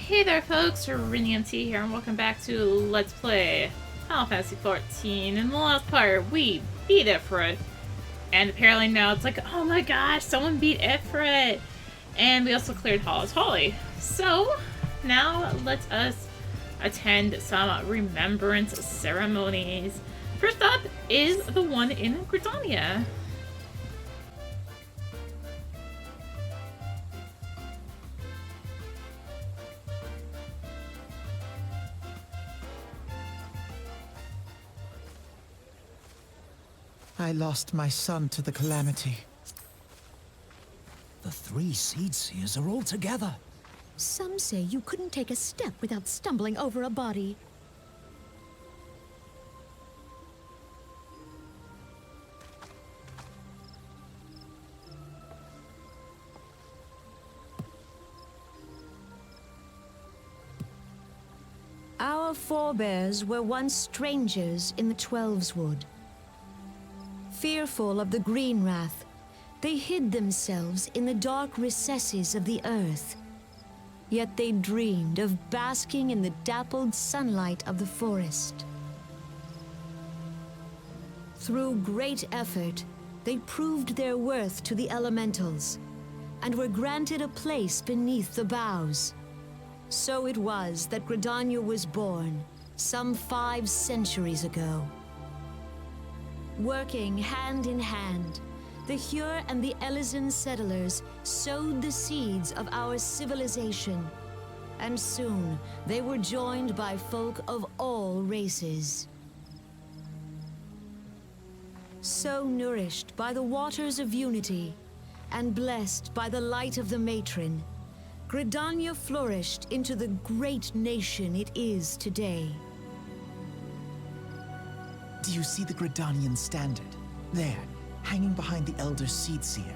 Hey there folks, rinimt here and welcome back to Let's Play Final Fantasy XIV. In the last part, we beat Ifrit. And apparently now it's like, oh my gosh, someone beat Ifrit! And we also cleared Hall's Holly. So, now let us attend some Remembrance ceremonies. First up is the one in Gridania. I lost my son to the calamity. The three Seed Seers are all together. Some say you couldn't take a step without stumbling over a body. Our forebears were once strangers in the Twelves Wood. Fearful of the Green Wrath, they hid themselves in the dark recesses of the earth. Yet they dreamed of basking in the dappled sunlight of the forest. Through great effort, they proved their worth to the elementals, and were granted a place beneath the boughs. So it was that Gridania was born, some 5 centuries ago. Working hand in hand, the Hyur and the Elysian settlers sowed the seeds of our civilization, and soon they were joined by folk of all races. So nourished by the waters of unity, and blessed by the light of the matron, Gridania flourished into the great nation it is today. Do you see the Gridanian standard? There, hanging behind the Elder Seed Seer.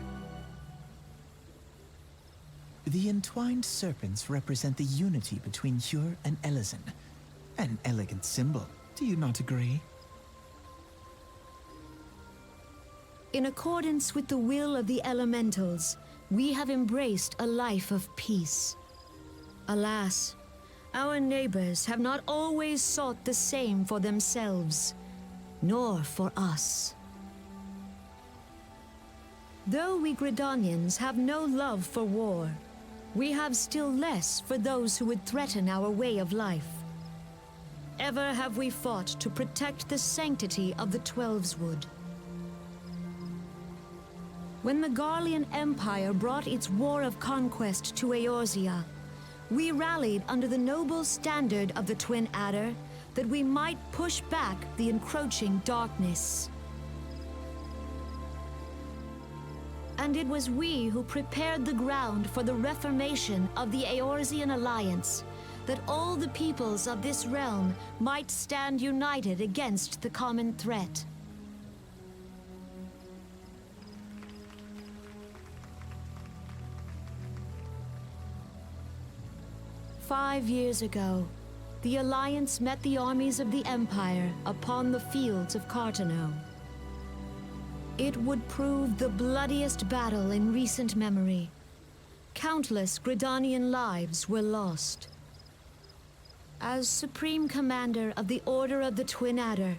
The entwined serpents represent the unity between Hyur and Elysian. An elegant symbol, do you not agree? In accordance with the will of the elementals, we have embraced a life of peace. Alas, our neighbors have not always sought the same for themselves, nor for us. Though we Gridanians have no love for war, we have still less for those who would threaten our way of life. Ever have we fought to protect the sanctity of the Twelves Wood. When the Garlean Empire brought its war of conquest to Eorzea, we rallied under the noble standard of the Twin Adder that we might push back the encroaching darkness. And it was we who prepared the ground for the reformation of the Eorzean Alliance, that all the peoples of this realm might stand united against the common threat. "5 years ago, the Alliance met the armies of the Empire upon the fields of Cartano. It would prove the bloodiest battle in recent memory. Countless Gridanian lives were lost. As Supreme Commander of the Order of the Twin Adder,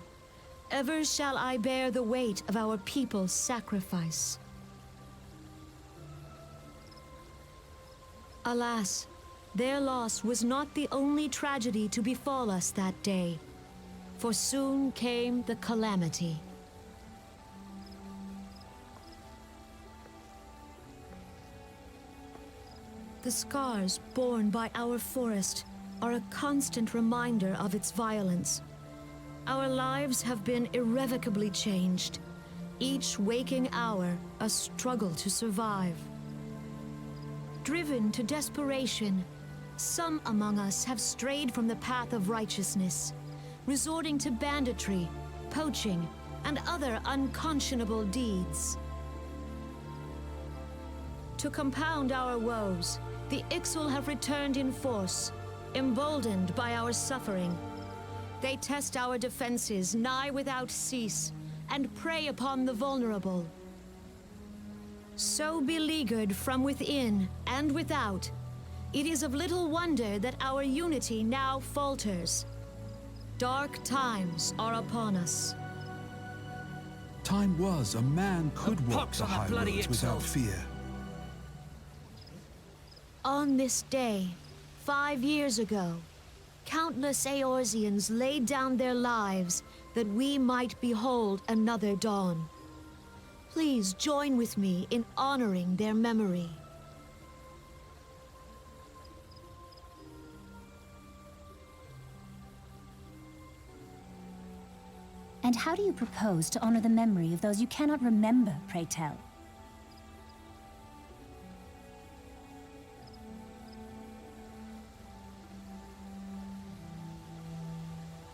ever shall I bear the weight of our people's sacrifice. Alas, their loss was not the only tragedy to befall us that day, for soon came the calamity. The scars borne by our forest are a constant reminder of its violence. Our lives have been irrevocably changed, each waking hour a struggle to survive. Driven to desperation, some among us have strayed from the path of righteousness, resorting to banditry, poaching, and other unconscionable deeds. To compound our woes, the Ixal have returned in force, emboldened by our suffering. They test our defenses nigh without cease, and prey upon the vulnerable. So beleaguered from within and without, It is of little wonder that our unity now falters. Dark times are upon us. Time was a man could walk pox the on that high bloody roads without XIV. fear. On this day, 5 years ago, countless Eorzeans laid down their lives that we might behold another dawn. Please join with me in honoring their memory. And how do you propose to honor the memory of those you cannot remember, pray tell?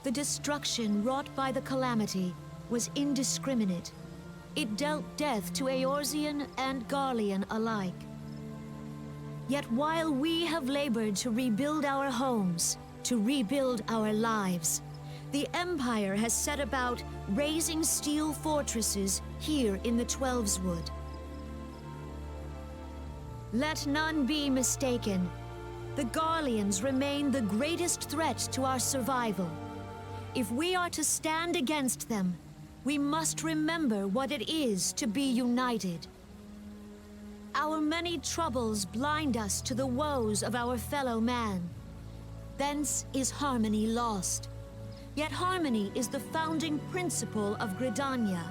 The destruction wrought by the calamity was indiscriminate. It dealt death to Eorzean and Garlean alike. Yet while we have labored to rebuild our homes, to rebuild our lives, the Empire has set about raising steel fortresses here in the Twelveswood. Let none be mistaken. The Garleans remain the greatest threat to our survival. If we are to stand against them, we must remember what it is to be united. Our many troubles blind us to the woes of our fellow man. Thence is harmony lost. Yet harmony is the founding principle of Gridania.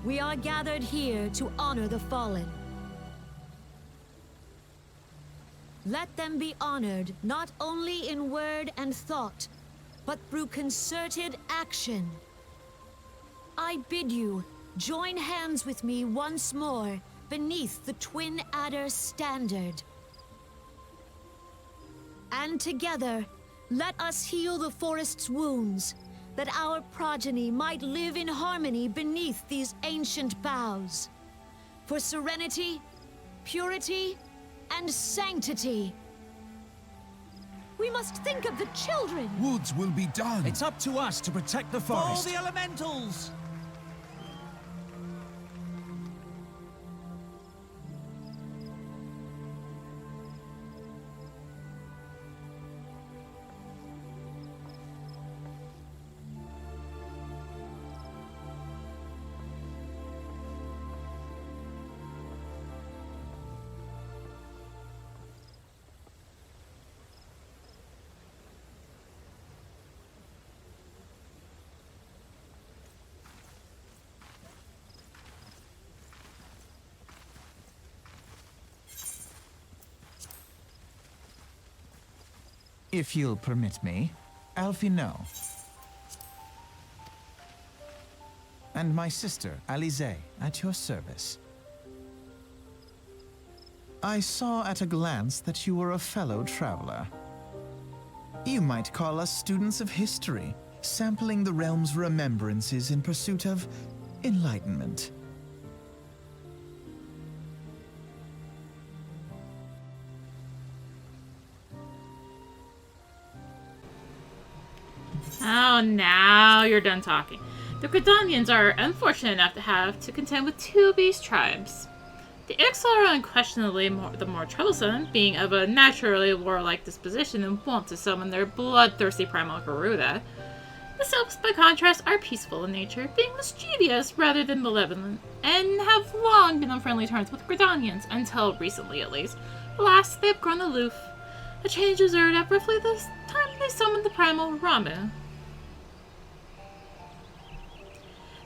We are gathered here to honor the fallen. Let them be honored not only in word and thought, but through concerted action. I bid you join hands with me once more beneath the Twin Adder standard. And together, let us heal the forest's wounds, that our progeny might live in harmony beneath these ancient boughs. For serenity, purity, and sanctity. We must think of the children! Woods will be done. It's up to us to protect the For forest. the elementals! If you'll permit me, Alfie no. And my sister, Alize, at your service. I saw at a glance that you were a fellow traveler. You might call us students of history, sampling the realm's remembrances in pursuit of enlightenment. Oh, now you're done talking. The Gridanians are unfortunate enough to have to contend with two beast tribes. The Ixal are unquestionably the more troublesome, being of a naturally warlike disposition and wont to summon their bloodthirsty primal Garuda. The Sylphs, by contrast, are peaceful in nature, being mischievous rather than malevolent, and have long been on friendly terms with Gridanians, until recently at least. Alas, they have grown aloof. A change observed at roughly the time they summoned the primal Ramu.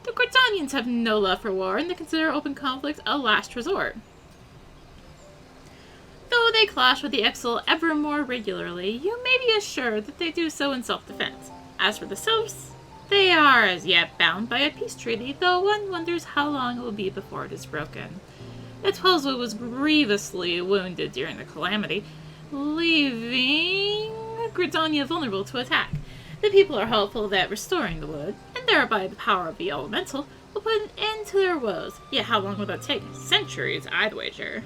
The Gridanians have no love for war, and they consider open conflict a last resort. Though they clash with the Ixal ever more regularly, you may be assured that they do so in self-defense. As for the Sylphs, they are as yet bound by a peace treaty, though one wonders how long it will be before it is broken. The Twelveswood was grievously wounded during the calamity, leaving Gridania vulnerable to attack. The people are hopeful that restoring the wood, and thereby the power of the elemental, will put an end to their woes. Yet how long will that take? Centuries, I'd wager.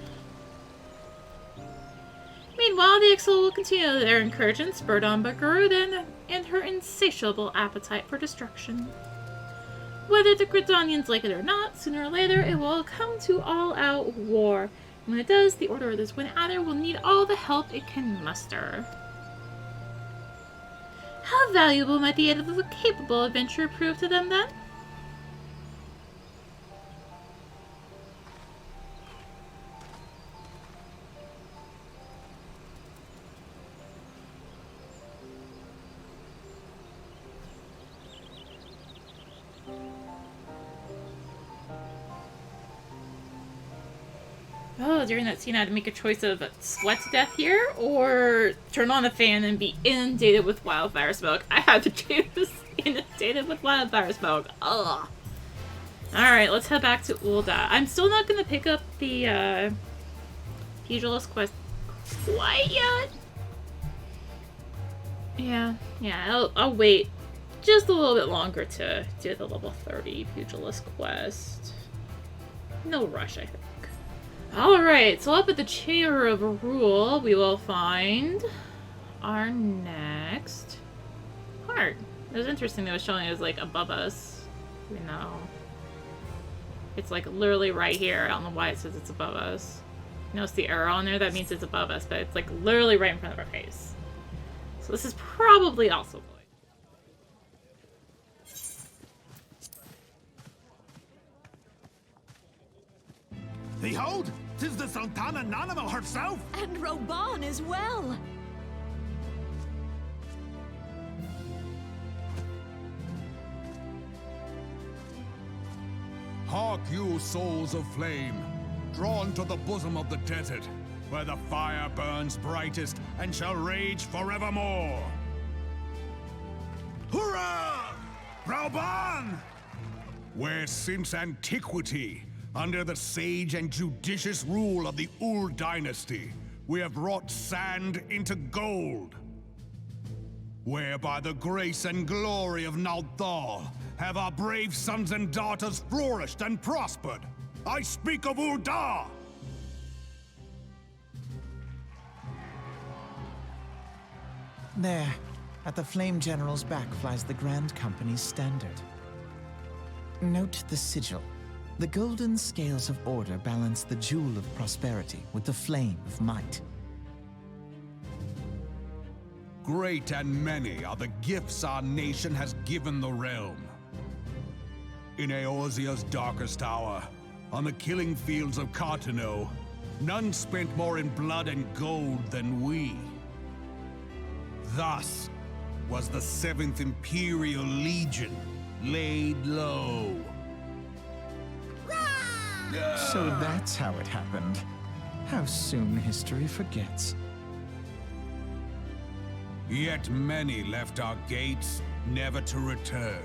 Meanwhile, the Ixal will continue their incursions, spurred on by Garuda and her insatiable appetite for destruction. Whether the Gridanians like it or not, sooner or later it will come to all-out war, When it does, the Order of this Windhather will need all the help it can muster. How valuable might the aid of a capable adventurer prove to them, then? Oh, during that scene I had to make a choice of sweat to death here or turn on the fan and be inundated with wildfire smoke. I had to choose inundated with wildfire smoke. Ugh. Alright, let's head back to Ul'dah. I'm still not going to pick up the Pugilist quest quite yet. Yeah, I'll wait just a little bit longer to do the level 30 Pugilist quest. No rush, I think. Alright, so up at the Chamber of Rule, we will find our next part. It was interesting that it was showing it was like above us. You know. It's like literally right here. I don't know why it says it's above us. You notice the arrow on there? That means it's above us, but it's like literally right in front of our face. So this is probably also void. Behold, 'tis the Sultana Nanimo herself! And Roban as well! Hark you, souls of flame, drawn to the bosom of the desert, where the fire burns brightest and shall rage forevermore. Hurrah! Rauban! Where since antiquity, under the sage and judicious rule of the Ul dynasty, we have wrought sand into gold. Where by the grace and glory of Naldal have our brave sons and daughters flourished and prospered. I speak of Ul'dah! There, at the Flame General's back flies the Grand Company's standard. Note the sigil. The golden scales of order balance the jewel of prosperity with the flame of might. Great and many are the gifts our nation has given the realm. In Eorzea's darkest hour, on the killing fields of Cartano, none spent more in blood and gold than we. Thus was the 7th Imperial Legion laid low. So that's how it happened. How soon history forgets. Yet many left our gates, never to return.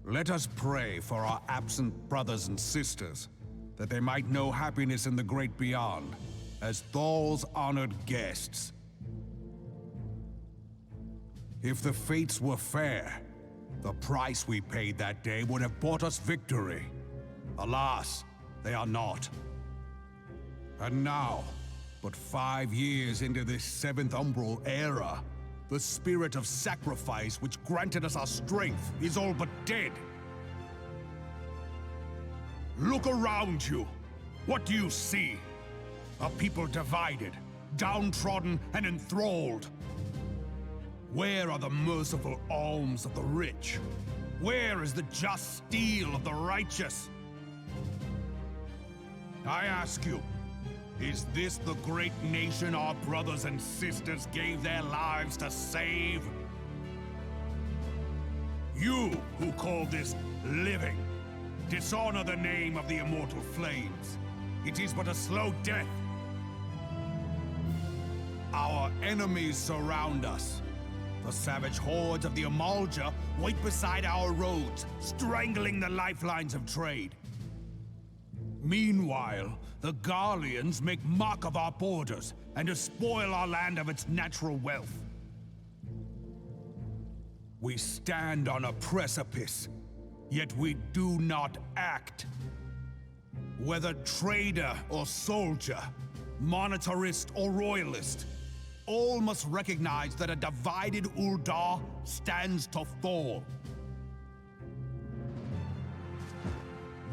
Let us pray for our absent brothers and sisters, that they might know happiness in the great beyond, as Thal's honored guests. If the fates were fair, the price we paid that day would have bought us victory. Alas, they are not. And now, but 5 years into this 7th Umbral era, the spirit of sacrifice which granted us our strength is all but dead. Look around you. What do you see? A people divided, downtrodden, and enthralled. Where are the merciful alms of the rich? Where is the just steel of the righteous? I ask you, is this the great nation our brothers and sisters gave their lives to save? You who call this living, dishonor the name of the immortal flames. It is but a slow death. Our enemies surround us. The savage hordes of the Amalja wait beside our roads, strangling the lifelines of trade. Meanwhile, the Garleans make mock of our borders and despoil our land of its natural wealth. We stand on a precipice, yet we do not act. Whether trader or soldier, monetarist or royalist, all must recognize that a divided Ul'dah stands to fall.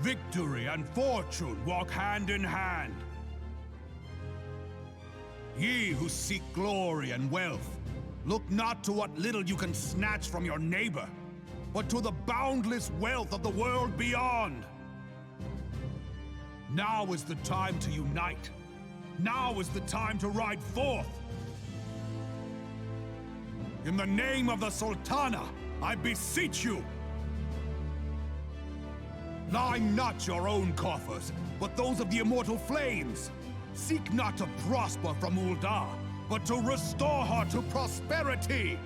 victory and fortune walk hand in hand. Ye who seek glory and wealth, look not to what little you can snatch from your neighbor, but to the boundless wealth of the world beyond. Now is the time to unite. Now is the time to ride forth. In the name of the Sultana, I beseech you. Line not your own coffers, but those of the immortal flames. Seek not to prosper from Ul'dah, but to restore her to prosperity.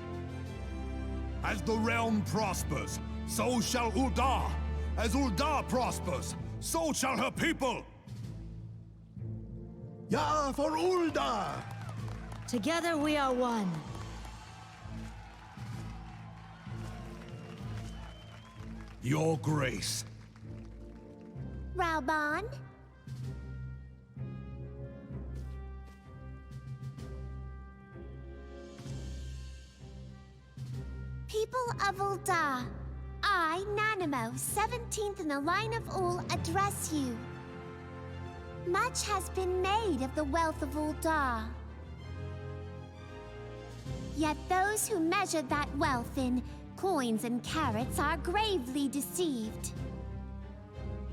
As the realm prospers, so shall Ul'dah. As Ul'dah prospers, so shall her people. Ya for Ul'dah! Together we are one. Your Grace. Raoban? People of Ul'dah, I, Nanamo, 17th in the line of Ul, address you. Much has been made of the wealth of Ul'dah. Yet those who measure that wealth in coins and carats are gravely deceived.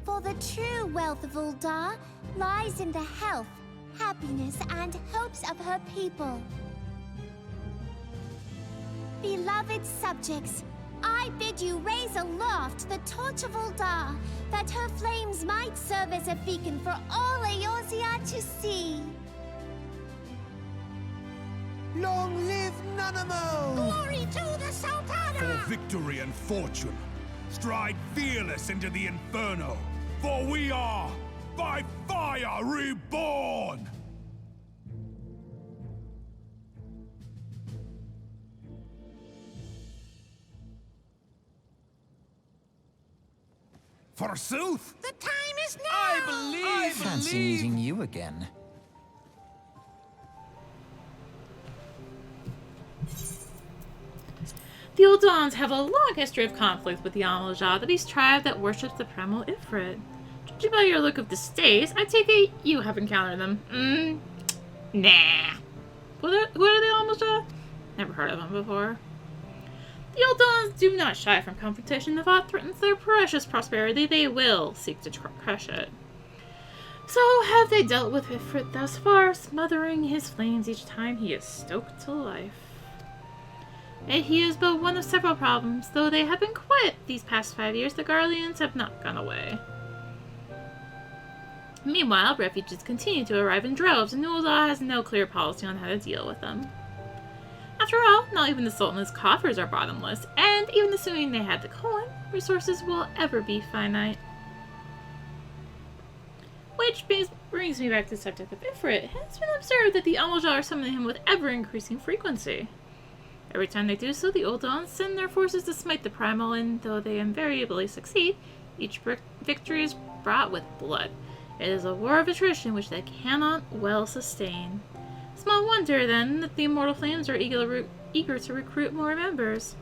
For the true wealth of Ul'dah lies in the health, happiness, and hopes of her people. Beloved subjects, I bid you raise aloft the torch of Ul'dah, that her flames might serve as a beacon for all Eorzea to see. Long live Nanamo! Glory to the Sultana! For victory and fortune, stride fearless into the inferno, for we are, by fire, reborn! Forsooth! The time is now! I fancy meeting you again. The Uldans have a long history of conflict with the Amal-Jah, the beast tribe that worships the primal Ifrit. Judging by your look of distaste, I take it you have encountered them. Nah. Who are the Amal-Jah? Never heard of them before. The Uldans do not shy from confrontation. If aught threatens their precious prosperity, they will seek to crush it. So have they dealt with Ifrit thus far, smothering his flames each time he is stoked to life. Yet he is but one of several problems. Though they have been quiet these past 5 years, the Guardians have not gone away. Meanwhile, refugees continue to arrive in droves, and Ul'dah has no clear policy on how to deal with them. After all, not even the Sultan's coffers are bottomless, and even assuming they had the coin, resources will ever be finite. Which brings me back to the subject of Ifrit. It has been observed that the Amal-Jah are summoning him with ever-increasing frequency. Every time they do so, the Uldans send their forces to smite the primal, and though they invariably succeed, each victory is brought with blood. It is a war of attrition which they cannot well sustain. Small wonder, then, that the Immortal Flames are eager to recruit more members.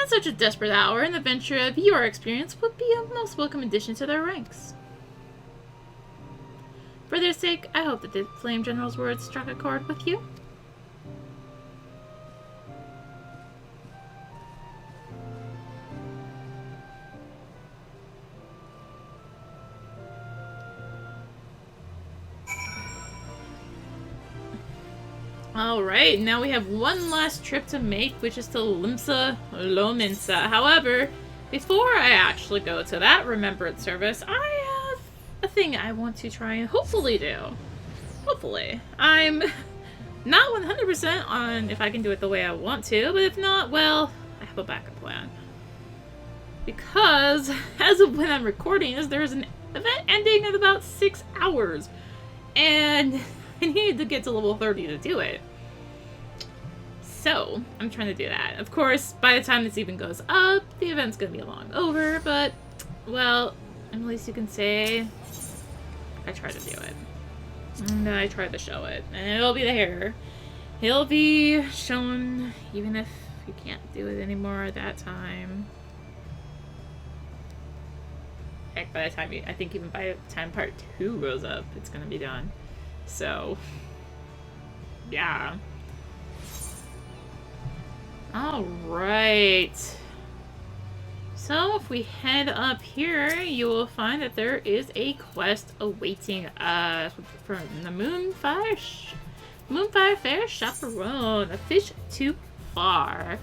At such a desperate hour, an adventure of your experience would be a most welcome addition to their ranks. For their sake, I hope that the Flame General's words struck a chord with you. Alright, now we have one last trip to make, which is to Limsa Lominsa. However, before I actually go to that Remembrance service, I have a thing I want to try and hopefully do. Hopefully. I'm not 100% on if I can do it the way I want to, but if not, well, I have a backup plan. Because, as of when I'm recording this, there is an event ending in about 6 hours. And I needed to get to level 30 to do it. So, I'm trying to do that. Of course, by the time this even goes up, the event's going to be long over, but, well, at least you can say I tried to do it. And I tried to show it. And it'll be there. It'll be shown even if you can't do it anymore at that time. Heck, by the time I think even by the time part 2 goes up, it's gonna be done. So, yeah. Alright. So, if we head up here, you will find that there is a quest awaiting us from the Moonfire Faire Chaperone. A fish too far.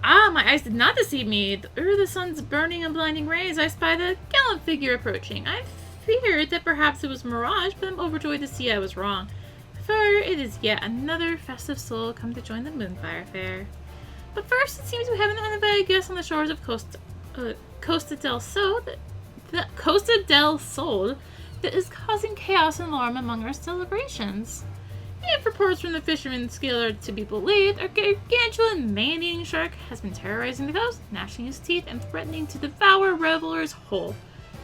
Ah, my eyes did not deceive me. Through the sun's burning and blinding rays, I spied a gallant figure approaching. I feared that perhaps it was mirage, but I'm overjoyed to see I was wrong. For it is yet another festive soul come to join the Moonfire Faire. But first, it seems we have an uninvited guest on the shores of Costa del Sol that is causing chaos and alarm among our celebrations. If reports from the Fisherman's Guild are to be believed, a gargantuan man-eating shark has been terrorizing the coast, gnashing his teeth and threatening to devour revelers whole.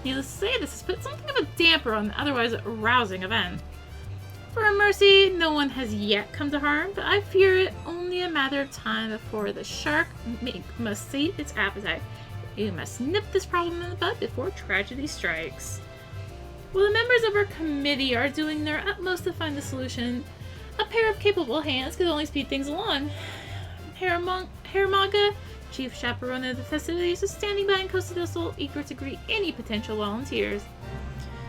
Needless to say, this has put something of a damper on the otherwise rousing event. For a mercy, no one has yet come to harm, but I fear it only a matter of time before the shark must sate its appetite. You must nip this problem in the bud before tragedy strikes. While the members of our committee are doing their utmost to find a solution, a pair of capable hands could only speed things along. Hermaga, chief chaperone of the festivities, is standing by in Costa del Sol, eager to greet any potential volunteers.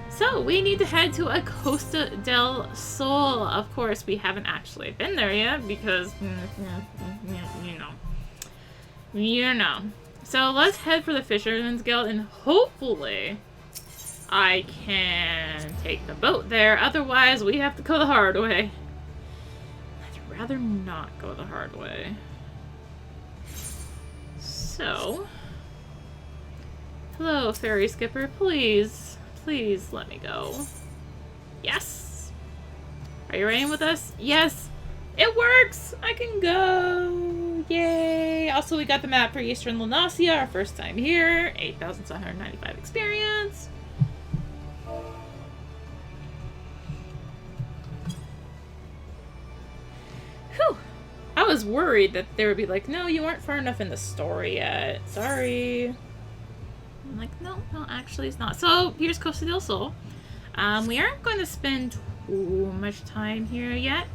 So, we need to head to a Costa del Sol. Of course, we haven't actually been there yet because, you know. So, let's head for the Fisherman's Guild and hopefully I can take the boat there. Otherwise, we have to go the hard way. I'd rather not go the hard way. So, hello, ferry skipper. Please let me go. Yes. Are you riding with us? Yes. It works. I can go. Yay. Also, we got the map for Eastern Lunacia, our first time here. 8,795 experience. Whew. I was worried that they would be like, no, you weren't far enough in the story yet. Sorry. I'm like, no, actually it's not. So, here's Costa del Sol. We aren't going to spend too much time here yet,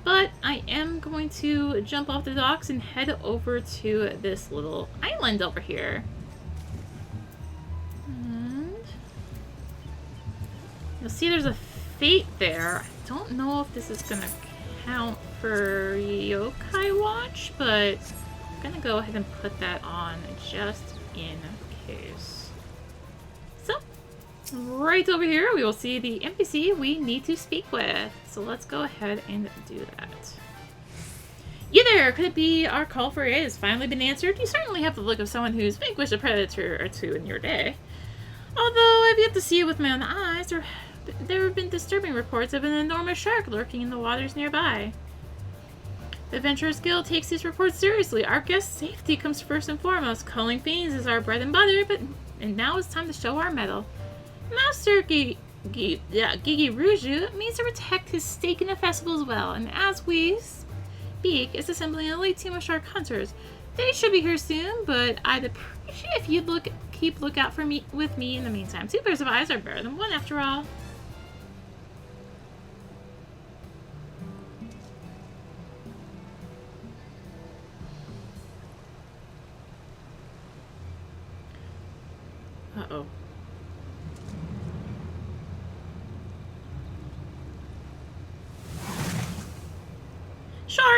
but I am going to jump off the docks and head over to this little island over here. And you'll see there's a fate there. I don't know if this is going to count for Yokai Watch, but I'm going to go ahead and put that on just in case. So, right over here, we will see the NPC we need to speak with. So let's go ahead and do that. You there! Could it be our call for aid has finally been answered? You certainly have the look of someone who's vanquished a predator or two in your day. Although I've yet to see it with my own eyes, there have been disturbing reports of an enormous shark lurking in the waters nearby. The Adventurers Guild takes these reports seriously. Our guest's safety comes first and foremost. Culling fiends is our bread and butter, and now it's time to show our mettle. Master Gigi Ruju means to protect his stake in the festival as well, and as we speak, is assembling an elite team of shark hunters. They should be here soon, but I'd appreciate if you'd keep lookout for me with me in the meantime. 2 pairs of eyes are better than 1 after all. Uh-oh.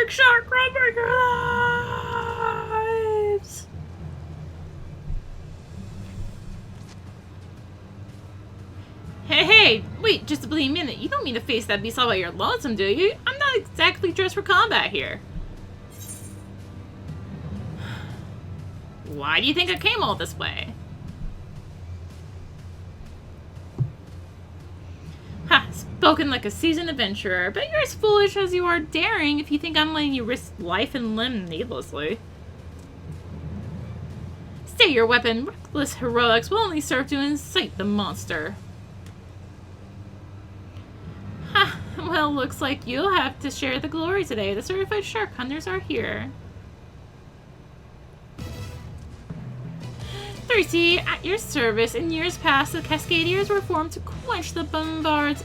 Shark, run for your lives! Hey, wait just a bleeding minute. You don't mean to face that beast all by your lonesome, do you? I'm not exactly dressed for combat here. Why do you think I came all this way? Ha! Spoken like a seasoned adventurer, but you're as foolish as you are daring if you think I'm letting you risk life and limb needlessly. Stay your weapon. Reckless heroics will only serve to incite the monster. Ha! Well, looks like you'll have to share the glory today. The certified shark hunters are here. 3 Clarity, at your service. In years past, the Cascadiers were formed to quench the Bombard's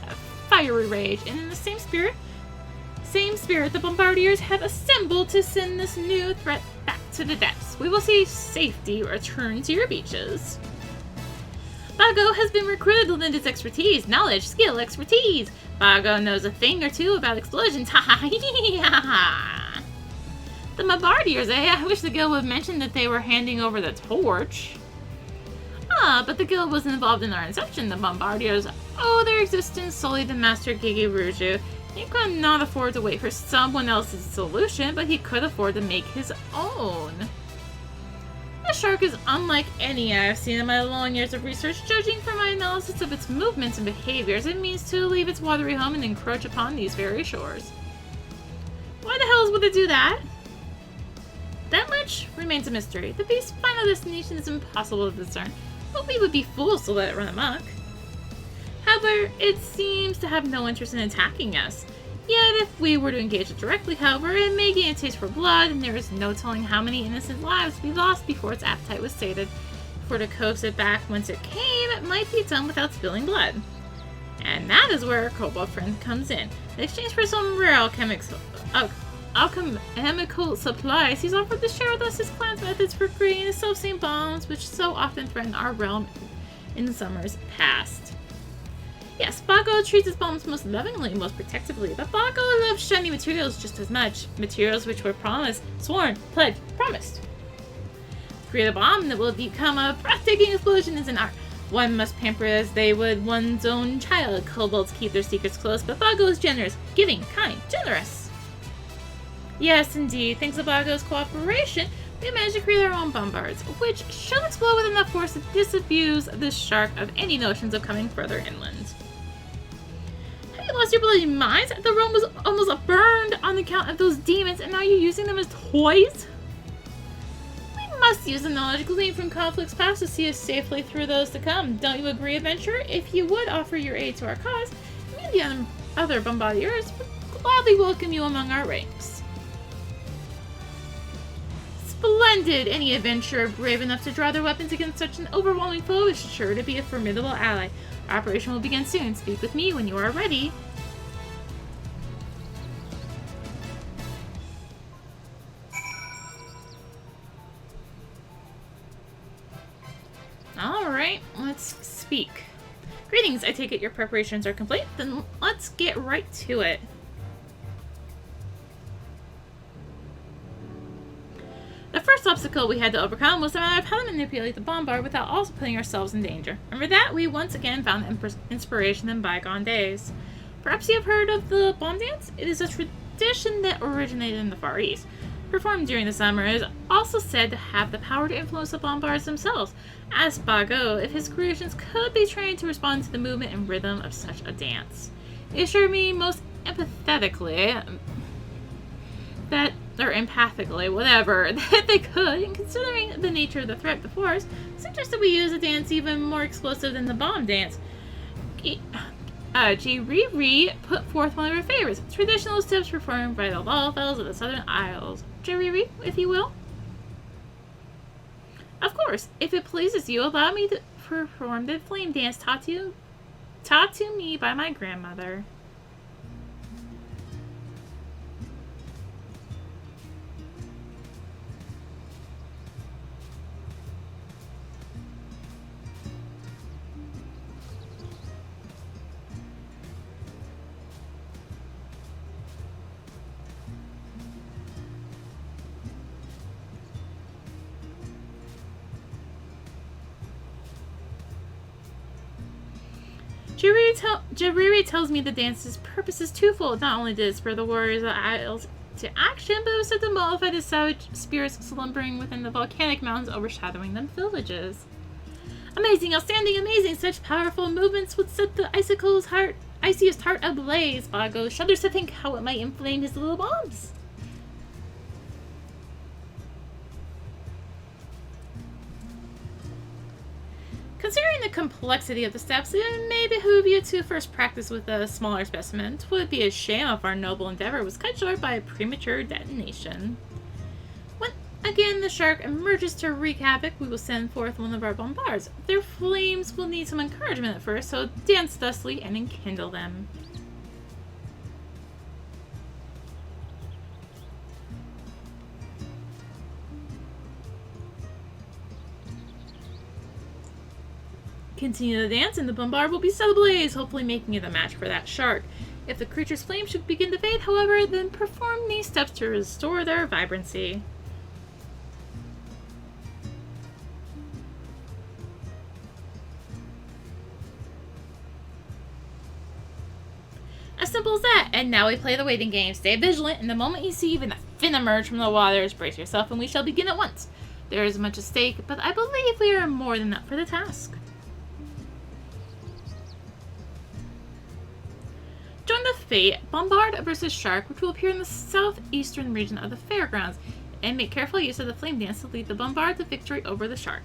fiery rage, and in the same spirit, the Bombardiers have assembled to send this new threat back to the depths. We will see safety return to your beaches. Bago has been recruited to lend his expertise, knowledge, skill, expertise. Bago knows a thing or two about explosions. Ha ha ha. The Bombardiers, eh? I wish the guild would have mentioned that they were handing over the torch. But the guild wasn't involved in our inception. The Bombardiers owe their existence solely to Master Gigi Ruju. He could not afford to wait for someone else's solution, but he could afford to make his own. The shark is unlike any I have seen in my long years of research. Judging from my analysis of its movements and behaviors, it means to leave its watery home and encroach upon these very shores. Why the hell would it do that? That much remains a mystery. The beast's final destination is impossible to discern, but we would be fools to let it run amok. However, it seems to have no interest in attacking us. Yet, if we were to engage it directly, however, it may gain a taste for blood, and there is no telling how many innocent lives we lost before its appetite was sated. For to coax it back whence it came, it might be done without spilling blood. And that is where our kobold friend comes in. In exchange for some rare alchemical supplies, he's offered to share with us his clan's methods for creating the self-same bombs which so often threaten our realm in the summers past. Yes, Bago treats his bombs most lovingly, most protectively, but Bago loves shiny materials just as much. Materials which were promised, sworn, pledged, promised. To create a bomb that will become a breathtaking explosion is an art. One must pamper as they would one's own child. Kobolds keep their secrets close, but Bago is generous, giving, kind, generous. Yes, indeed. Thanks to Bago's cooperation, we managed to create our own bombards, which should explode with enough force to disabuse this shark of any notions of coming further inland. Have you lost your bloody minds? The realm was almost burned on account of those demons, and now you're using them as toys? We must use the knowledge gleaned from conflicts past to see us safely through those to come. Don't you agree, adventurer? If you would offer your aid to our cause, me and the other bombardiers would gladly welcome you among our ranks. Splendid! Any adventurer brave enough to draw their weapons against such an overwhelming foe is sure to be a formidable ally. Our operation will begin soon. Speak with me when you are ready. Alright, let's speak. Greetings, I take it your preparations are complete? Then let's get right to it. The first obstacle we had to overcome was the matter of how to manipulate the bombard without also putting ourselves in danger. And for that, we once again found inspiration in bygone days. Perhaps you have heard of the bomb dance? It is a tradition that originated in the Far East. Performed during the summer, it is also said to have the power to influence the bombards themselves. Ask Bago if his creations could be trained to respond to the movement and rhythm of such a dance. He assured me most empathetically that they could, and considering the nature of the threat before us, suggested we use a dance even more explosive than the bomb dance. Jiriri put forth one of her favorites, traditional steps performed by the Lawfells of the Southern Isles. Jiriri, if you will. Of course, if it pleases you, allow me to perform the flame dance taught to me by my grandmother. Jiriri tells me the dance's purpose is twofold. Not only did it spur the warriors of the Isles to action, but it was said to mollify the savage spirits slumbering within the volcanic mountains overshadowing the villages. Amazing, outstanding, amazing! Such powerful movements would set the iciest heart ablaze. Bago shudders to think how it might inflame his little bombs. Considering the complexity of the steps, it may behoove you to first practice with a smaller specimen. It would be a shame if our noble endeavor was cut short by a premature detonation. When a Again, the shark emerges to wreak havoc. We will send forth one of our bombards. Their flames will need some encouragement at first, so dance thusly and enkindle them. Continue the dance and the bombard will be set ablaze, hopefully making it a match for that shark. If the creature's flame should begin to fade, however, then perform these steps to restore their vibrancy. As simple as that, and now we play the waiting game. Stay vigilant, and the moment you see even a fin emerge from the waters, brace yourself and we shall begin at once. There is much at stake, but I believe we are more than up for the task. Join the fate, bombard versus shark, which will appear in the southeastern region of the fairgrounds, and make careful use of the flame dance to lead the bombard to victory over the shark.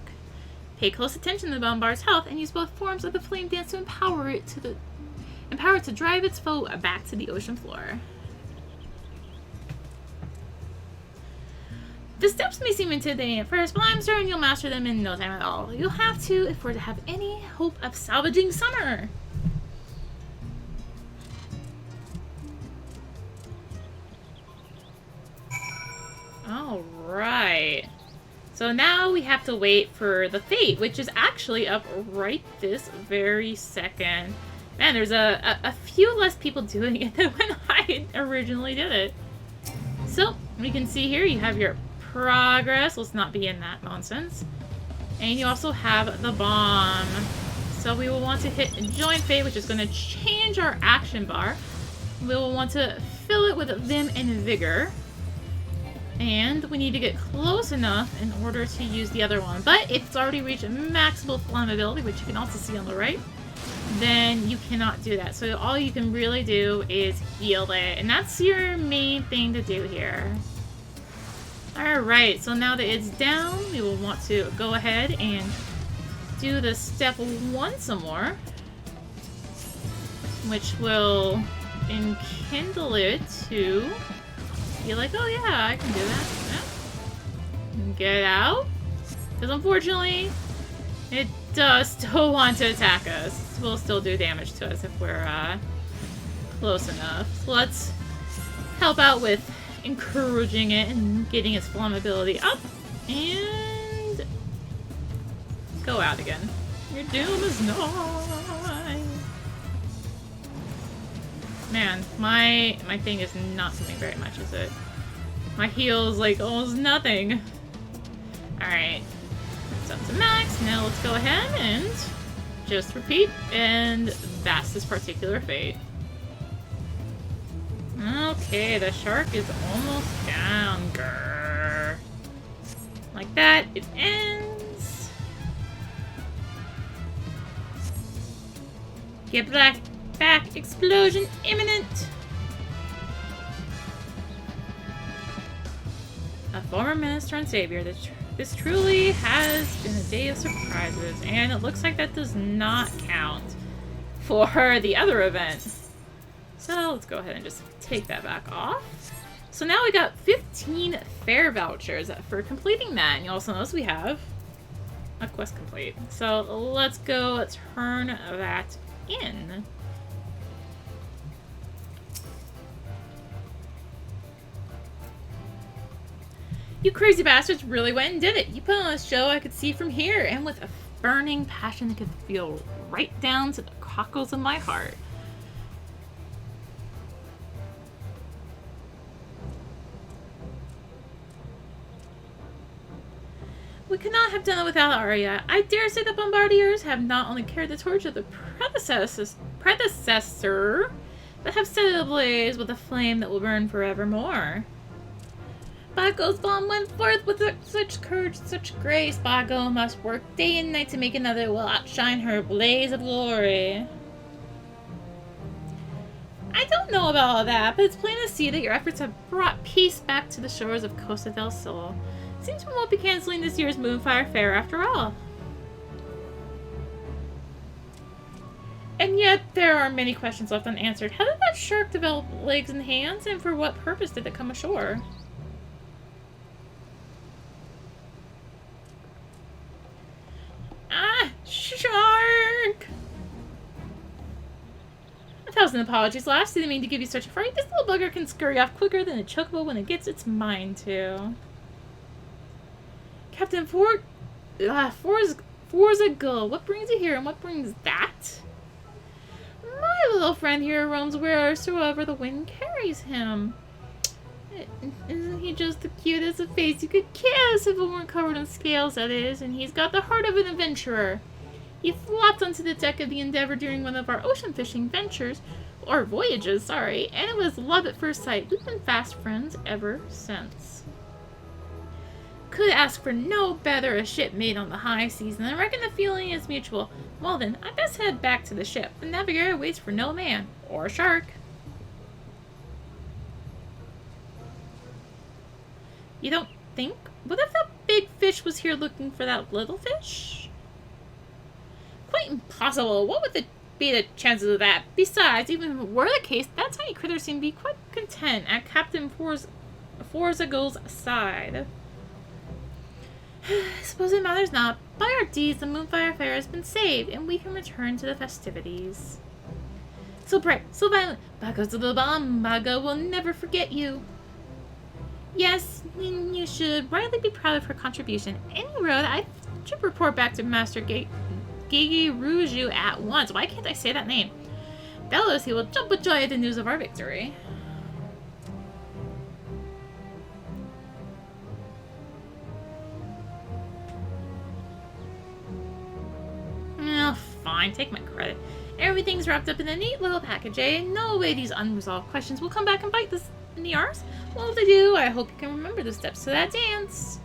Pay close attention to the bombard's health and use both forms of the flame dance to empower it to drive its foe back to the ocean floor. The steps may seem intimidating at first, but I'm certain you'll master them in no time at all. You'll have to if we're to have any hope of salvaging summer. Alright. So now we have to wait for the fate, which is actually up right this very second. Man, there's a few less people doing it than when I originally did it. So, we can see here you have your progress. Let's not be in that nonsense. And you also have the bomb. So we will want to hit Join Fate, which is going to change our action bar. We will want to fill it with Vim and Vigor. And we need to get close enough in order to use the other one. But if it's already reached maximal flammability, which you can also see on the right, then you cannot do that. So all you can really do is heal it. And that's your main thing to do here. Alright, so now that it's down, we will want to go ahead and do the step 1 some more. Which will enkindle it to be like, oh yeah, I can do that. Yeah. Get out. Because unfortunately, it does still want to attack us. It will still do damage to us if we're close enough. So let's help out with encouraging it and getting its flammability up. And go out again. Your doom is nigh. Man, my thing is not doing very much, is it? My heal is like almost nothing. Alright. It's up to max. Now let's go ahead and just repeat. And that's this particular fate. Okay, the shark is almost down. Grrr. Like that, it ends. Get back. Explosion imminent! A former minister and savior. This truly has been a day of surprises, and it looks like that does not count for the other event. So let's go ahead and just take that back off. So now we got 15 fair vouchers for completing that, and you also notice we have a quest complete. So let's go turn that in. You crazy bastards really went and did it. You put on a show I could see from here, and with a burning passion that could feel right down to the cockles of my heart. We could not have done it without Arya. I dare say the Bombardiers have not only carried the torch of the predecessor, but have set it ablaze with a flame that will burn forevermore. Bago's bomb went forth with such courage, such grace. Bago must work day and night to make another will outshine her blaze of glory. I don't know about all that, but it's plain to see that your efforts have brought peace back to the shores of Costa del Sol. Seems we won't be canceling this year's Moonfire Faire after all. And yet, there are many questions left unanswered. How did that shark develop legs and hands, and for what purpose did it come ashore? Shark! 1,000 apologies, lass. Didn't mean to give you such a fright. This little bugger can scurry off quicker than a chocobo when it gets its mind to. Captain Forza Gull, what brings you here and what brings that? My little friend here roams wheresoever the wind carries him. Isn't he just the cutest of face you could kiss if it weren't covered in scales, that is, and he's got the heart of an adventurer. He flopped onto the deck of the Endeavour during one of our ocean fishing voyages, and it was love at first sight. We've been fast friends ever since. Could ask for no better a shipmate on the high seas, and I reckon the feeling is mutual. Well then, I best head back to the ship. The navigator waits for no man, or shark. You don't think? What if that big fish was here looking for that little fish? Quite impossible. What would be the chances of that? Besides, even if it were the case, that tiny critter seemed to be quite content at Captain Forza Gull's side. I suppose it matters not. By our deeds, the Moonlight Faire has been saved, and we can return to the festivities. So bright, so violent, Bago to the bomb, Bago will never forget you. Yes, you should rightly be proud of her contribution. Any road, I should report back to Master Gigi Rougeau at once. Why can't I say that name? Bellows, he will jump with joy at the news of our victory. Oh, fine, take my credit. Everything's wrapped up in a neat little package, eh? No way these unresolved questions will come back and bite this in the arse. Well, if they do, I hope you can remember the steps to that dance.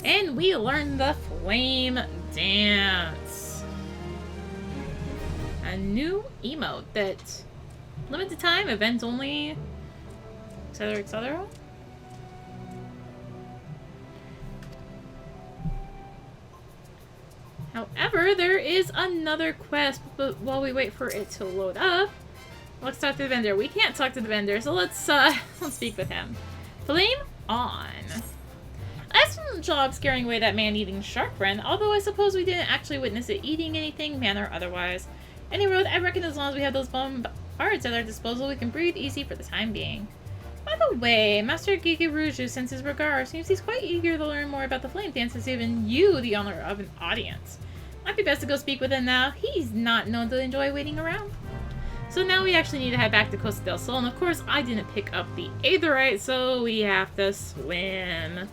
And we learned the flame dance. A new emote that limited time, events only, etc., etc. However, there is another quest, but while we wait for it to load up, let's talk to the vendor. We can't talk to the vendor, so let's speak with him. Flame on. Excellent job scaring away that man-eating shark friend, although I suppose we didn't actually witness it eating anything, man or otherwise. Any road, I reckon as long as we have those bombards at our disposal, we can breathe easy for the time being. By the way, Master Gigi Rougeau sends his regards. Seems he's quite eager to learn more about the flame dance and given you the honor of an audience. Might be best to go speak with him now. He's not known to enjoy waiting around. So now we actually need to head back to Costa del Sol, and of course I didn't pick up the Aetherite, so we have to swim.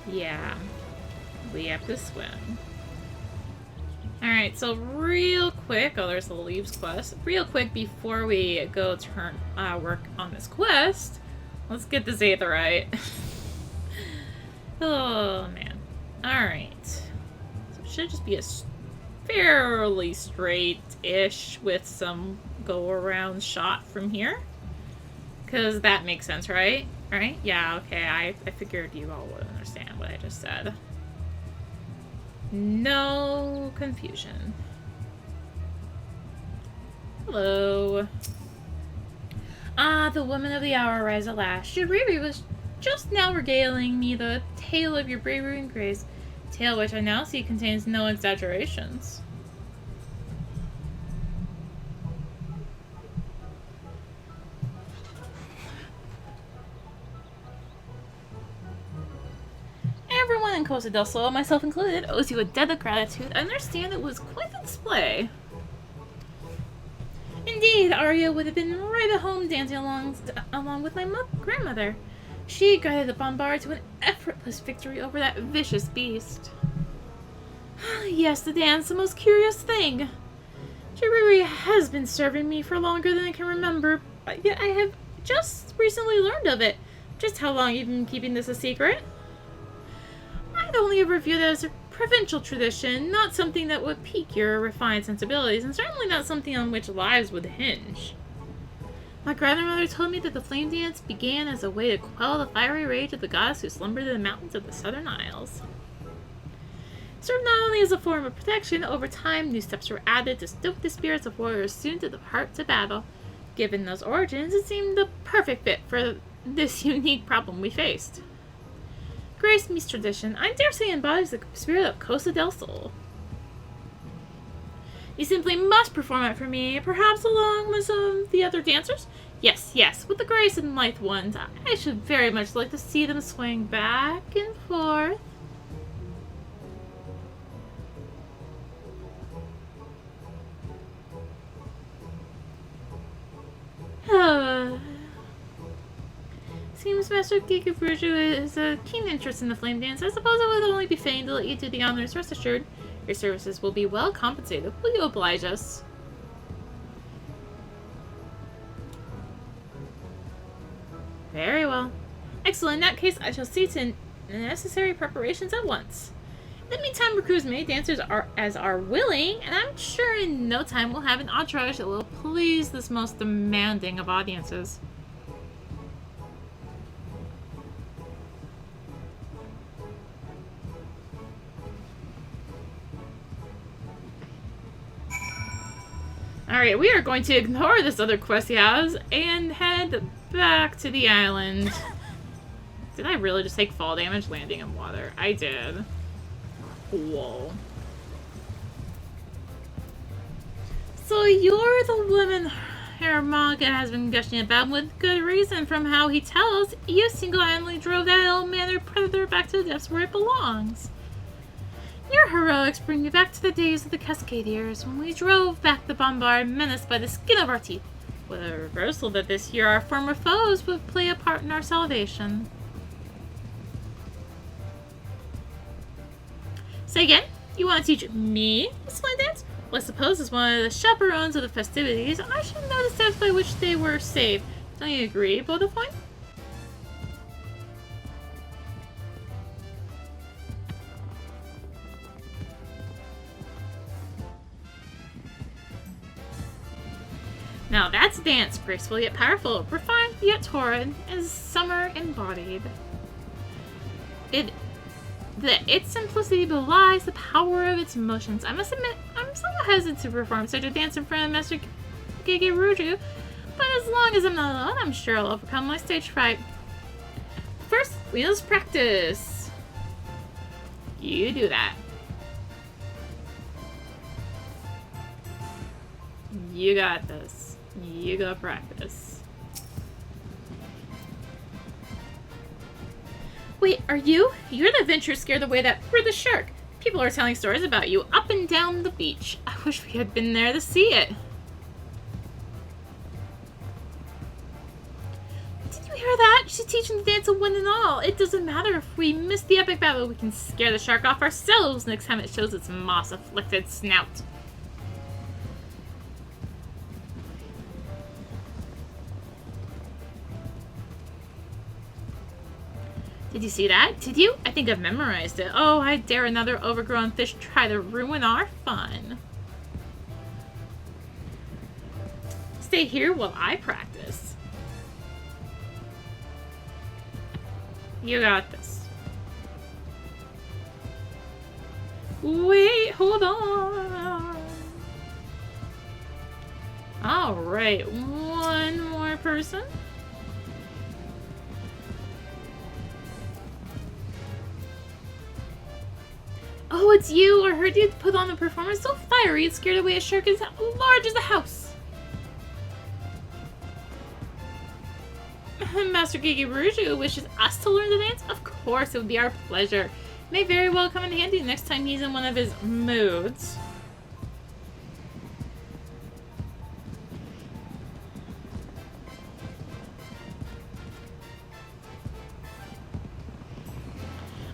Yeah, we have to swim. Alright, so real quick, oh, there's the Leaves quest. Real quick before we go work on this quest, let's get this Aetherite. Oh, man. Alright. So it should just be a fairly straight-ish with some go-around shot from here. Because that makes sense, right? Right? Yeah, okay. I figured you all would understand what I just said. No confusion. Hello. Ah, the woman of the hour arrives at last. Shiriri was just now regaling me the tale of your bravery and grace. A tale which I now see contains no exaggerations. Everyone in Costa del Sol, myself included, owes you a debt of gratitude. I understand it was quite a display. Indeed, Arya would have been right at home dancing along with my grandmother. She guided the bombard to an effortless victory over that vicious beast. Yes, the dance, the most curious thing. Shiriri has been serving me for longer than I can remember, but yet I have just recently learned of it. Just how long you've been keeping this a secret? I'd only ever viewed it as a provincial tradition, not something that would pique your refined sensibilities, and certainly not something on which lives would hinge. My grandmother told me that the flame dance began as a way to quell the fiery rage of the goddess who slumbered in the mountains of the Southern Isles. It served not only as a form of protection, over time new steps were added to stoke the spirits of warriors soon to depart to battle. Given those origins, it seemed the perfect fit for this unique problem we faced. Grace meets tradition. I dare say embodies the spirit of Costa del Sol. You simply must perform it for me, perhaps along with some of the other dancers? Yes, yes, with the Grace and Lithe ones. I should very much like to see them swing back and forth. Seems Master Giguruju has a keen interest in the flame dance. I suppose it would only be fitting to let you do the honors. Rest assured, your services will be well compensated. Will you oblige us? Very well. Excellent. In that case, I shall see to the necessary preparations at once. In the meantime, recruit as many dancers as are willing, and I'm sure in no time we'll have an entourage that will please this most demanding of audiences. Alright, we are going to ignore this other quest he has and head back to the island. Did I really just take fall damage landing in water? I did. Whoa. So you're the woman Hermaga has been gushing about with good reason. From how he tells, you single-handedly drove that ill-mannered predator back to the depths where it belongs. Your heroics bring me back to the days of the Cascadiers, when we drove back the Bombard menaced by the skin of our teeth, with a reversal that this year our former foes would play a part in our salvation. Say again? You want to teach me a swing dance? Well, I suppose as one of the chaperones of the festivities, I should know the steps by which they were saved. Don't you agree, Beautiful? Now that's dance, graceful yet powerful, refined yet torrid, as summer embodied. Its simplicity belies the power of its motions. I must admit, I'm somewhat hesitant to perform such a dance in front of Master Giguruju, but as long as I'm not alone, I'm sure I'll overcome my stage fright. First, we must practice. You do that. You got this. You go practice. Wait, are you? You're the adventurer scared away that we're the shark. People are telling stories about you up and down the beach. I wish we had been there to see it. Did you hear that? She's teaching the dance of one and all. It doesn't matter if we miss the epic battle. We can scare the shark off ourselves next time it shows its moss-afflicted snout. Did you see that? Did you? I think I've memorized it. Oh, I dare another overgrown fish try to ruin our fun. Stay here while I practice. You got this. Wait, hold on. Alright, one more person. Oh, it's you! I heard you put on a performance so fiery it scared away a shark as large as a house. Master Giguruju wishes us to learn the dance? Of course, it would be our pleasure. May very well come in handy next time he's in one of his moods.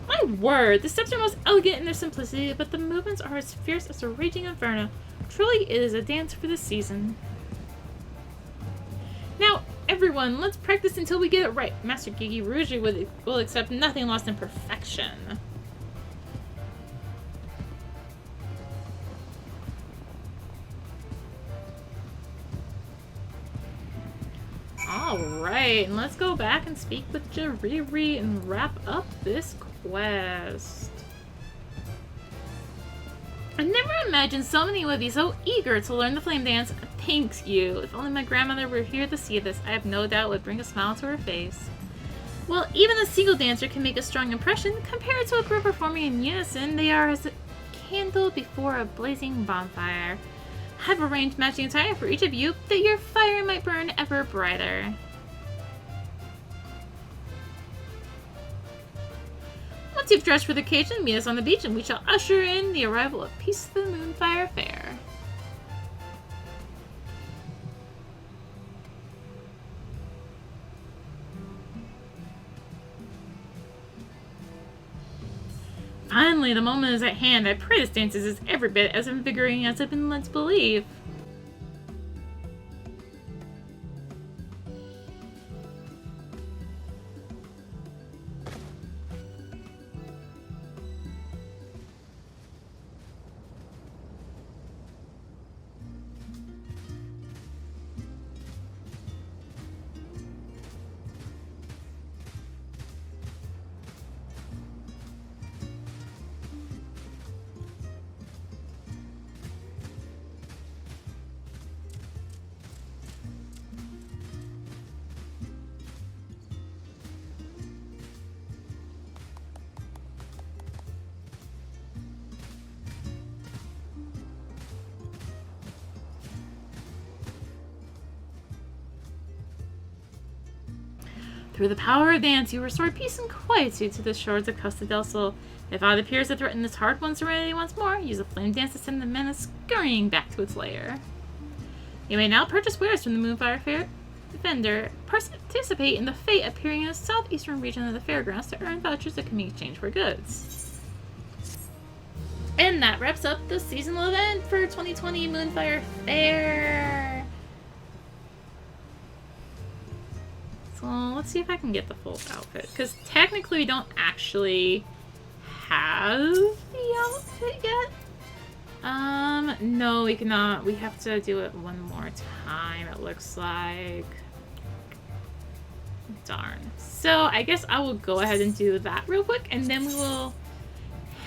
My word, the steps are most elegant in their simplicity, but the movements are as fierce as a raging inferno. Truly, it is a dance for the season. Now, everyone, let's practice until we get it right. Master Giguruju will accept nothing lost in perfection. Alright, and let's go back and speak with Jariri and wrap up this quest. I never imagined so many would be so eager to learn the flame dance. Thanks you. If only my grandmother were here to see this, I have no doubt would bring a smile to her face. Well, even a single dancer can make a strong impression. Compared to a group performing in unison, they are as a candle before a blazing bonfire. I've arranged matching attire for each of you, that your fire might burn ever brighter. Once you've dressed for the occasion, meet us on the beach and we shall usher in the arrival of Peace of the Moonfire Faire. Finally, the moment is at hand. I pray this dance is every bit as invigorating as I've been led to believe. Through the power of dance, you restore peace and quietude to the shores of Costa del Sol. If aught appears to threaten this hard-won serenity once more, use a flame dance to send the menace scurrying back to its lair. You may now purchase wares from the Moonfire Fair vendor. Participate in the fete appearing in the southeastern region of the fairgrounds to earn vouchers that can be exchanged for goods. And that wraps up the seasonal event for 2020 Moonfire Faire. So let's see if I can get the full outfit, because technically we don't actually have the outfit yet. No, we cannot. We have to do it one more time, it looks like. Darn. So I guess I will go ahead and do that real quick, and then we will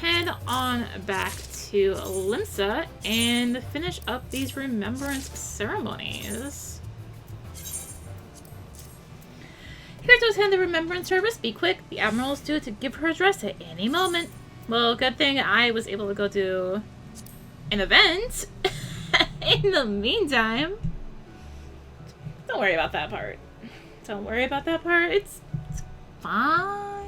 head on back to Limsa and finish up these remembrance ceremonies. Here to attend the remembrance service. Be quick. The Admiral is due to give her address at any moment. Well, good thing I was able to go do an event in the meantime. Don't worry about that part. Don't worry about that part. It's fine.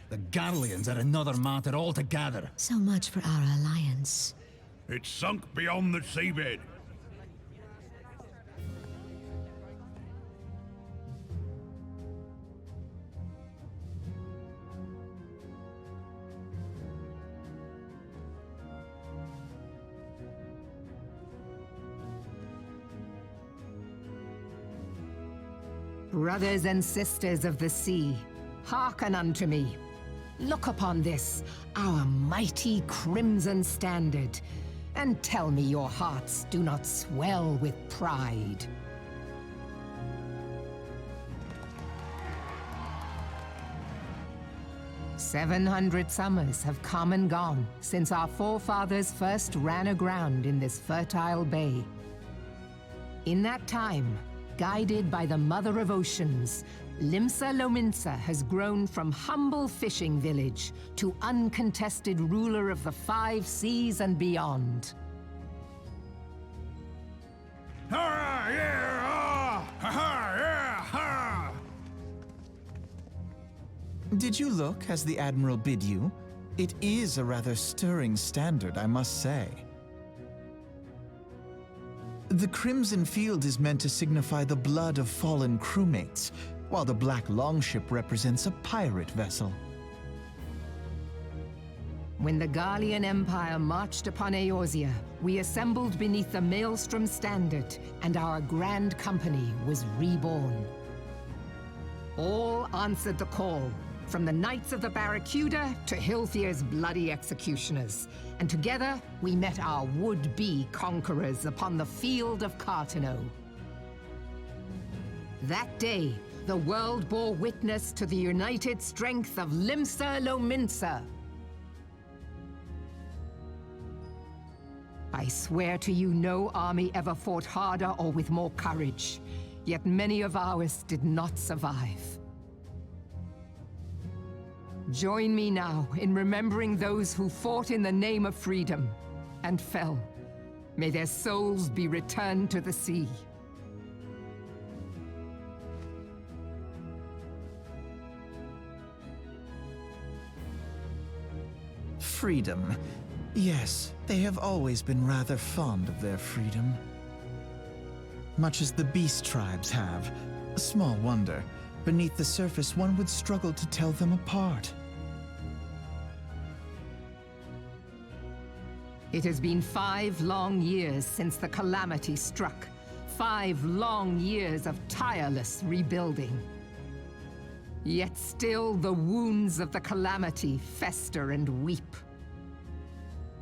The Garleans are another matter altogether. So much for our alliance. It's sunk beyond the seabed. Brothers and sisters of the sea, hearken unto me. Look upon this, our mighty crimson standard, and tell me your hearts do not swell with pride. "700 summers have come and gone since our forefathers first ran aground in this fertile bay. In that time, guided by the Mother of Oceans, Limsa Lominsa has grown from humble fishing village to uncontested ruler of the 5 seas and beyond. Ha! Yeah! Ah! Ha! Ha! Yeah! Ha! Did you look as the Admiral bid you? It is a rather stirring standard, I must say. The crimson field is meant to signify the blood of fallen crewmates, while the black longship represents a pirate vessel. When the Garlean Empire marched upon Eorzea, we assembled beneath the Maelstrom Standard, and our grand company was reborn. All answered the call, from the Knights of the Barracuda to Hilthier's bloody executioners, and together we met our would-be conquerors upon the field of Cartano. That day, the world bore witness to the united strength of Limsa Lominsa. I swear to you, no army ever fought harder or with more courage, yet many of ours did not survive. Join me now in remembering those who fought in the name of freedom and fell. May their souls be returned to the sea. Freedom. Yes, they have always been rather fond of their freedom. Much as the beast tribes have. Small wonder. Beneath the surface, one would struggle to tell them apart. It has been 5 long years since the calamity struck. 5 long years of tireless rebuilding. Yet still the wounds of the calamity fester and weep.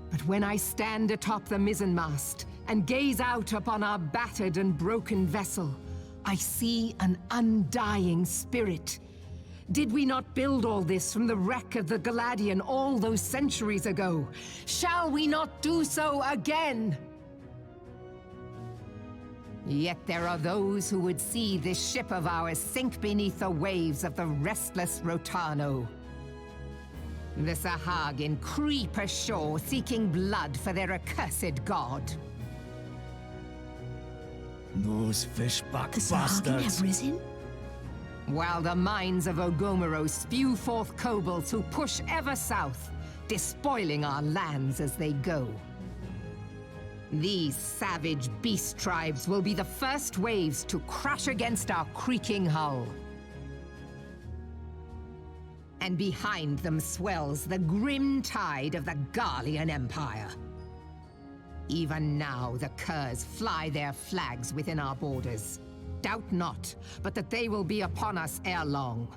But when I stand atop the mizzenmast and gaze out upon our battered and broken vessel, I see an undying spirit. Did we not build all this from the wreck of the Galadian all those centuries ago? Shall we not do so again? Yet there are those who would see this ship of ours sink beneath the waves of the restless Rotano. The Sahagin creep ashore seeking blood for their accursed god. Those fishback The Sahagin have risen? While the mines of Ogomoro spew forth kobolds who push ever south, despoiling our lands as they go. These savage beast tribes will be the first waves to crash against our creaking hull. And behind them swells the grim tide of the Garlean Empire. Even now the curs fly their flags within our borders. Doubt not, but that they will be upon us ere long.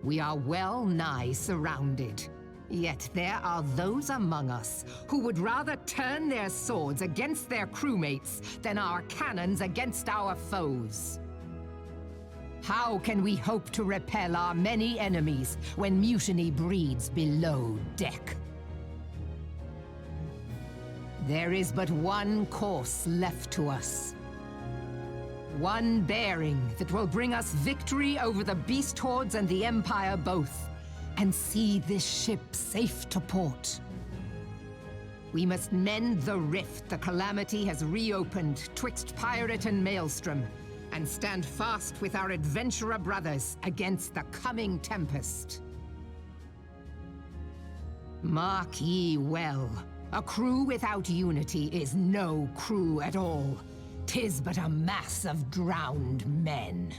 We are well nigh surrounded. Yet there are those among us who would rather turn their swords against their crewmates than our cannons against our foes. How can we hope to repel our many enemies when mutiny breeds below deck? There is but one course left to us. One bearing that will bring us victory over the beast hordes and the Empire both, and see this ship safe to port. We must mend the rift the calamity has reopened twixt pirate and maelstrom, and stand fast with our adventurer brothers against the coming tempest. Mark ye well. A crew without unity is no crew at all. 'Tis but a mass of drowned men.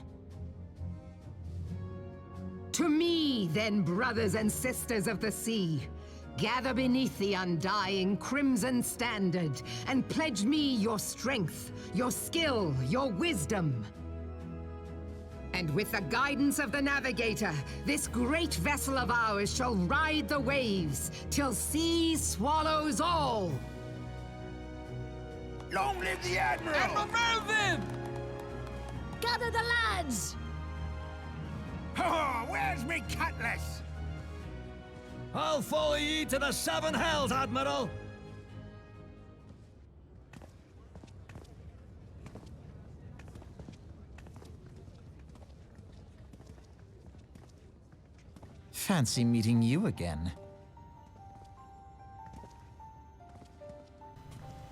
To me, then, brothers and sisters of the sea, gather beneath the undying crimson standard and pledge me your strength, your skill, your wisdom. And with the guidance of the navigator, this great vessel of ours shall ride the waves till sea swallows all. Long live the Admiral! Admiral Melvin! Gather the lads! Oh, where's me cutlass? I'll follow ye to the 7 hells, Admiral! Fancy meeting you again.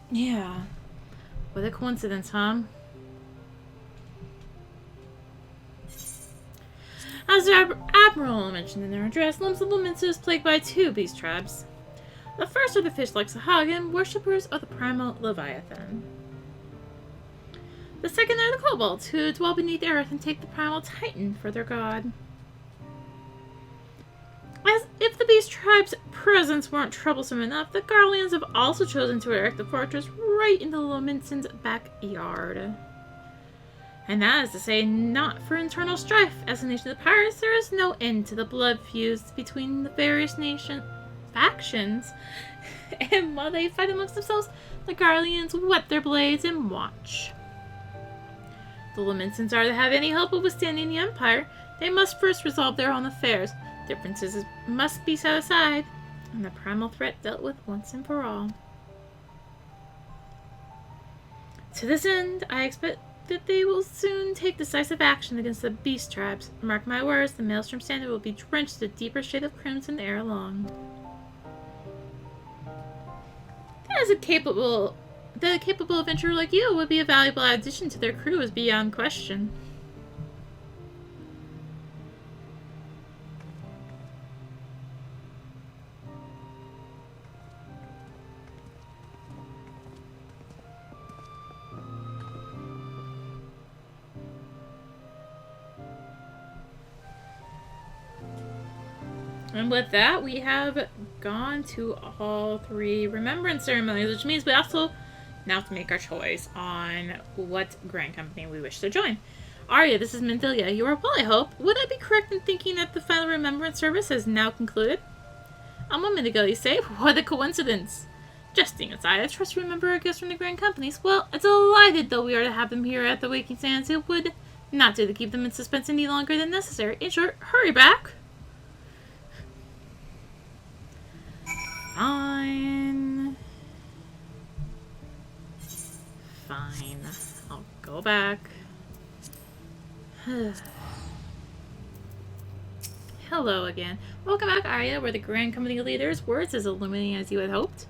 Yeah. What a coincidence, huh? As the Admiral mentioned in their address, Limsa Lominsa is plagued by 2 beast tribes. The first are the fish-like Sahagin, worshippers of the primal Leviathan. The second are the kobolds, who dwell beneath the earth and take the primal Titan for their god. As if the beast tribe's presence weren't troublesome enough, the Garleans have also chosen to erect the fortress right in the Lominsans' backyard. And that is to say, not for internal strife. As a nation of the pirates, there is no end to the blood feuds between the various factions. And while they fight amongst themselves, the Garleans whet their blades and watch. the Laminsons are to have any hope of withstanding the Empire, they must first resolve their own affairs. Differences must be set aside, and the primal threat dealt with once and for all. To this end, I expect that they will soon take decisive action against the beast tribes. Mark my words, the Maelstrom Standard will be drenched in a deeper shade of crimson ere long. That a capable adventurer like you would be a valuable addition to their crew is beyond question. And with that, we have gone to all 3 remembrance ceremonies, which means we also now have to make our choice on what Grand Company we wish to join. Arya, this is Mendelia. You are well, I hope. Would I be correct in thinking that the final remembrance service has now concluded? A moment ago, you say? What a coincidence. Jesting aside, I trust you remember our guests from the Grand Companies. Well, delighted though we are to have them here at the Waking Sands. It would not do to keep them in suspense any longer than necessary. In short, hurry back. Fine. Fine. I'll go back. Hello again. Welcome back, Arya, where the Grand Company leader's words as illuminating as you had hoped.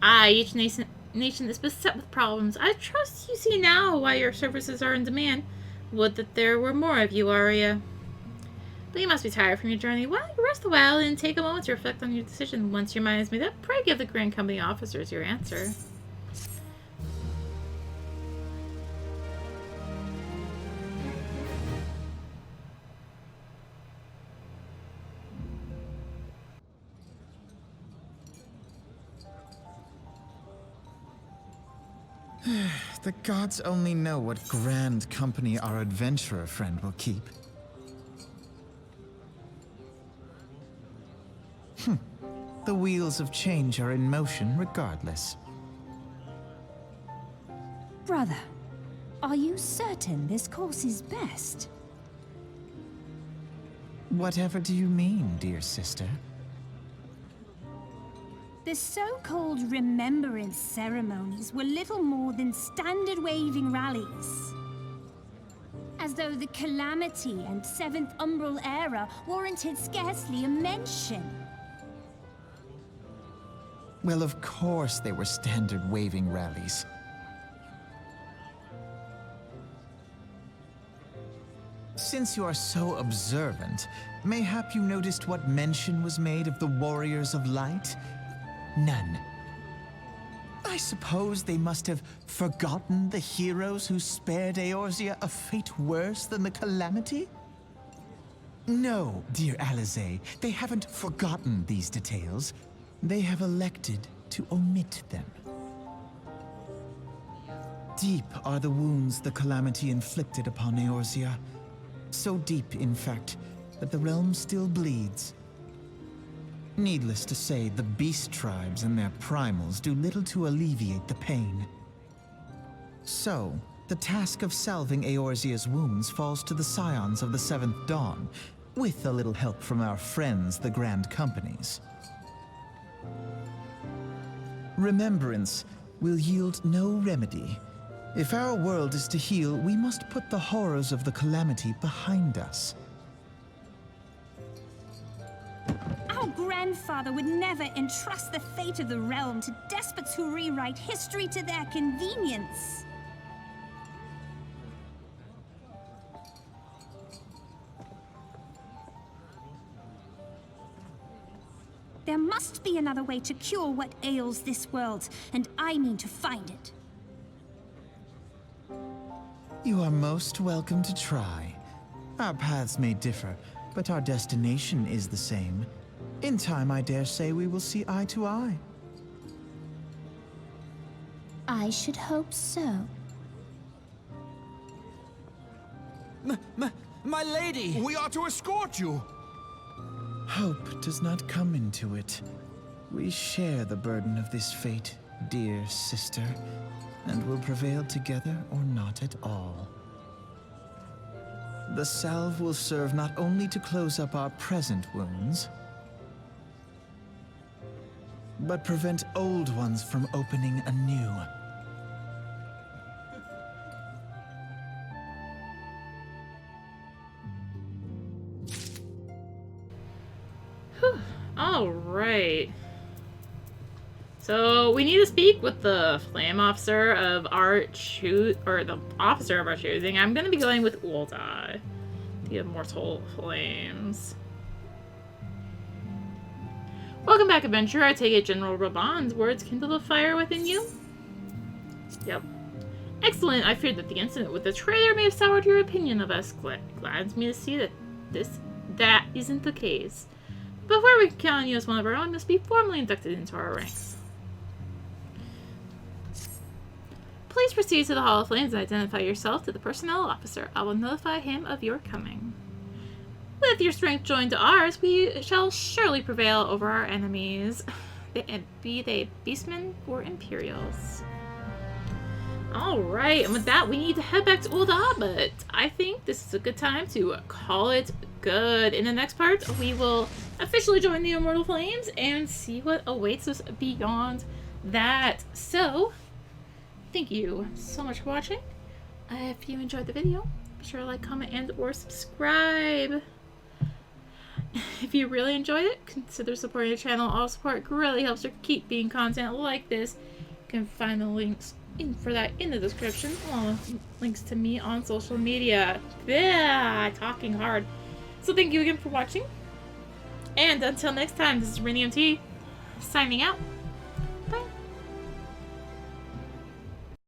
Each nation is beset with problems. I trust you see now why your services are in demand. Would that there were more of you, Arya. But you must be tired from your journey. Why don't you rest a while and take a moment to reflect on your decision. Once your mind is made up, pray give the Grand Company officers your answer. The gods only know what grand company our adventurer friend will keep. The wheels of change are in motion regardless. Brother, are you certain this course is best? Whatever do you mean, dear sister? The so-called Remembrance ceremonies were little more than standard waving rallies. As though the Calamity and 7th Umbral era warranted scarcely a mention. Well, of course they were standard waving rallies. Since you are so observant, mayhap you noticed what mention was made of the Warriors of Light? None. I suppose they must have forgotten the heroes who spared Eorzea a fate worse than the Calamity? No, dear Alize, they haven't forgotten these details. They have elected to omit them. Deep are the wounds the Calamity inflicted upon Eorzea. So deep, in fact, that the realm still bleeds. Needless to say, the beast tribes and their primals do little to alleviate the pain. So, the task of salving Eorzea's wounds falls to the scions of the 7th Dawn, with a little help from our friends, the Grand Companies. Remembrance will yield no remedy. If our world is to heal, we must put the horrors of the Calamity behind us. Our grandfather would never entrust the fate of the realm to despots who rewrite history to their convenience. There must be another way to cure what ails this world, and I mean to find it. You are most welcome to try. Our paths may differ, but our destination is the same. In time, I dare say we will see eye to eye. I should hope so. My lady! We are to escort you! Hope does not come into it. We share the burden of this fate, dear sister, and will prevail together or not at all. The salve will serve not only to close up our present wounds, but prevent old ones from opening anew. All right. So we need to speak with the flame officer of our the officer of our choosing. I'm gonna be going with Ulda, the immortal flames. Welcome back, adventurer. I take it General Raban's words kindled a fire within you? Yep. Excellent. I feared that the incident with the traitor may have soured your opinion of us. Glads me to see that that isn't the case. Before we can count on you as one of our own, you must be formally inducted into our ranks. Please proceed to the Hall of Flames and identify yourself to the personnel officer. I will notify him of your coming. With your strength joined to ours, we shall surely prevail over our enemies, be they beastmen or Imperials. Alright, and with that, we need to head back to Ulda, but I think this is a good time to call it good. In the next part, we will officially join the Immortal Flames and see what awaits us beyond that. So, thank you so much for watching. If you enjoyed the video, be sure to like, comment, and or subscribe. If you really enjoyed it, consider supporting the channel. All support really helps to keep being content like this. You can find the links for that in the description, along with links to me on social media. Yeah, talking hard. So thank you again for watching. And until next time, this is rinimt signing out.